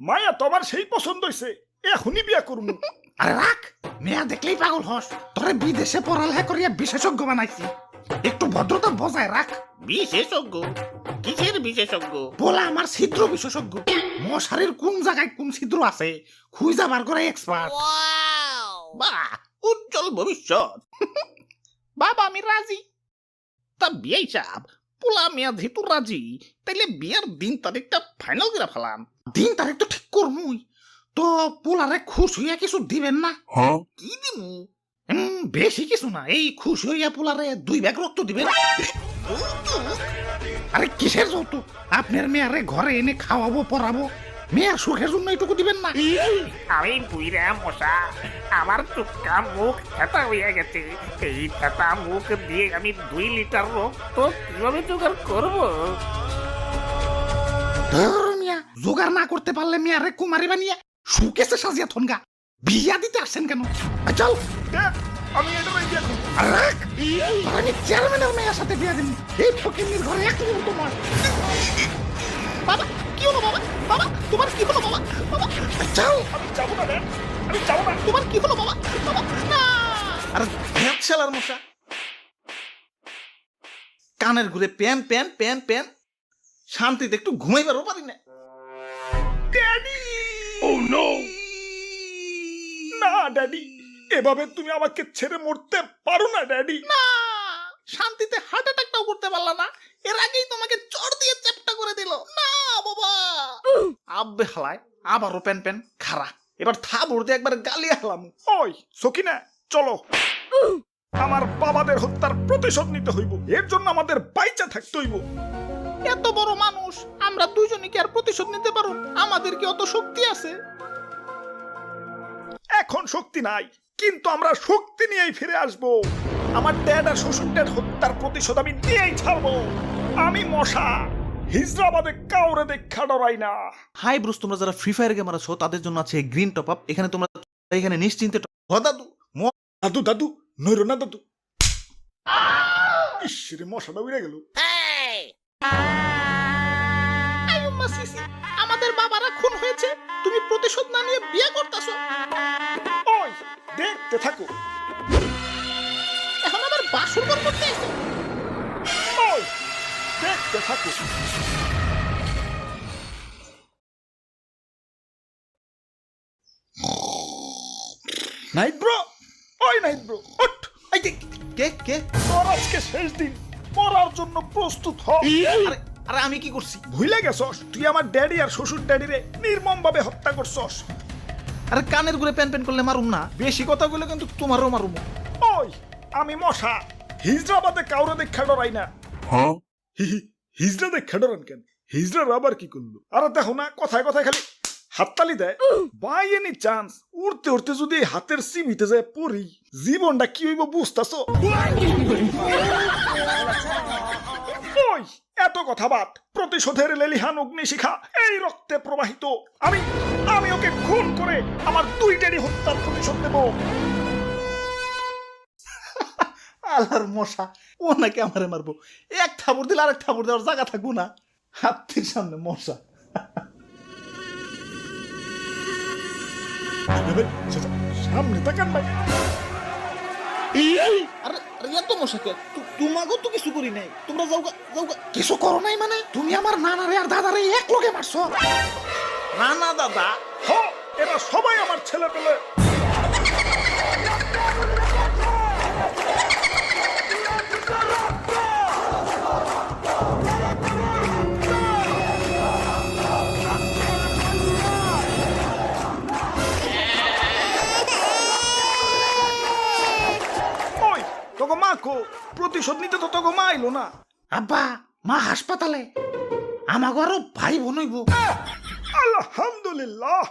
মায়া তো আমার সেই পছন্দ হইছে, এখনই বিয়া করবো। আরে রাখ, মেয়া দেখলেই পাগল হস। তোরে বিদেশে পড়ালেখা করিয়া বিশেষজ্ঞ বানাইছি, একটু ভদ্রতা বজায় রাখ। বিশেষজ্ঞ? কিসের বিশেষজ্ঞ? বলা আমার ছিদ্র বিশেষজ্ঞ। মশারির কোন জায়গায় কোন ছিদ্র আছে খুঁজা বার করে এক্সপার্ট। বাহ, উজ্জ্বল ভবিষ্যৎ। বাবা আমি রাজি। তা বিয়ে সাহেব, পোলা মেয়া যেহেতু রাজি, তাইলে বিয়ের দিন তারিখটা ফাইনাল করে ফেলাম। দিন তারিখ তো ঠিক করমুই, তো পোলারে খুশ হইয়া কিছু দিবেন না? কি দিমু? বেশি কিছু না, এই খুশ হইয়া পোলারে 2 ব্যাগ রক্ত দিবেন। আরে কিসের যৌতুক? আপনার মেয়ারে ঘরে এনে খাওয়াবো পড়াবো, মেয়ার সুখের জন্য এইটুকু দিবেন না? আমি বুইরা মশা, আমার চুক্কা মুখ ফেটা হইয়া গেছে। এই ফেটা মুখ দিয়ে আমি 2 লিটার রক্ত কিভাবে জোগাড় করবো? ধর মিয়া, জোগাড় না করতে পারলে মেয়ারে কুমারী বানিয়ে সুকেসে সাজিয়া থনগা। বিয়া দিতে আসছেন কেন? চল। দেখ, আমি এটা বিয়া করবো। আরে রাখ, আমি চেয়ারম্যানের মেয়ের সাথে বিয়া দিন। এই ফকিন্নির ঘরে এক মিনিট তোমার। বাবা কি হলো? বাবা বাবা তোমার কি হলো? বাবা বাবা চল। আমি যাবো না রে, আমি যাবো না। তোমার কি হলো? বাবা বাবা না। আর ভ্যাট শালার মশা, কানের ঘুরে প্যান প্যান প্যান প্যান, শান্তিতে একটু ঘুমাইবারও পারি না। ড্যাডি! ও নো! না ড্যাডি, এভাবে তুমি আমাকে ছেড়ে মরতে পারো না ড্যাডি। না, শান্তিতে হার্ট অ্যাটাকটাও করতে পারলা না। এর আগেই তোমাকে চড় দিয়ে চ্যাপটা করে দিল। না বাবা। আব্বে হালায় আবারও প্যান প্যান খারা, এবার থাবড় দিয়ে একবার গালি হালাম। ওই সকিনা, চলো। আমার বাবাদের হত্যার প্রতিশোধ নিতে হইব, এর জন্য আমাদের বাইচা থাকতে হইব। এত বড় মানুষ আমরা দুজনে কি আর প্রতিশোধ নিতে পারো? আমাদের কি অত শক্তি আছে? এখন শক্তি নাই, কিন্তু আমরা শক্তি নিয়েই ফিরে আসব। আমার ড্যাড আর শ্বশুর ড্যাড হত্যার প্রতিশোধ আমি নিয়েই ছাড়বো। আমি মশা, হিজরাবাদে কাউরে দেখা ডরাই না। হাই ব্রুস, তোমরা যারা ফ্রি ফায়ার গেমার আছো তাদের জন্য আছে গ্রিন টপ আপ। এখানে তোমরা এখানে নিশ্চিন্তে দাদু দাদু দাদু, নইরো না দাদু। ইসরে মশাটা উড়ে গেল। আইয়ুম্মা সিসি, আমাদের বাবারা খুন হয়েছে, তুমি প্রতিশোধ না নিয়ে বিয়ে করতেছো। ওই দেখতে থাকো। এখন আবার বাসর ঘর করতে এসো। ওই দেখতে থাকো। নাইট ব্রো, ওই নাইট ব্রো, ওঠ। এই যে, কে কে? তোর আজকে শেষ দিন, মরার জন্য প্রস্তুত হ। আরে আরে আমি কি করছি? ভুলে গেছস তুই আমার ড্যাডি আর শ্বশুর ড্যাডিরে নির্মম ভাবে হত্যা করছস। আরে কানের ঘুরে প্যান প্যান করলে মারুম না, বেশি কথা বলে কিন্তু তোমারও মারুম। ওই আমি মশা, হিজরাবাদে কাউরে দেখা ডরাই না। হিজরা দেখা ডরান কেন? হিজরার আবার কি করলো? আরে দেখো না, কথায় কথায় খালি হাততালি দেয়। বাই এনি চান্স উড়তে উড়তে যদি এই হাতের সিমিতে যায় পড়ি, জীবনটা কি হইব বুঝতাছো? ওই এত কথা বাদ, প্রতিশোধের লেলিহান অগ্নিশিখা এই রক্তে প্রবাহিত। আমি আমি ওকে খুন করে আমার 2 ড্যাডি হত্যার প্রতিশোধ দেব। আল্লাহর মশা, ও নাকি আমারে মারবো। এক থাবড় দিলে আরেক থাবড় দেওয়ার জায়গা থাকবো না। হাতির সামনে মশা। সামনে তাকান ভাই। আরে আরে এত মশাকে তোমাকেও তো কিছু করি নাই, তোমরা যাওগা যাওগা। কিছু করো নাই মানে? তুমি আমার নানারে আর দাদারে এক লোকে মারছো। না না দাদা, হ, এরা সবাই আমার ছেলে পেলে। ওই তোকে মা কো, প্রতিশোধ নিতে তো তোকে মা আইলো না। আব্বা, মা হাসপাতালে, আমাকে আরো ভাই বোন হইব। আলহামদুলিল্লাহ।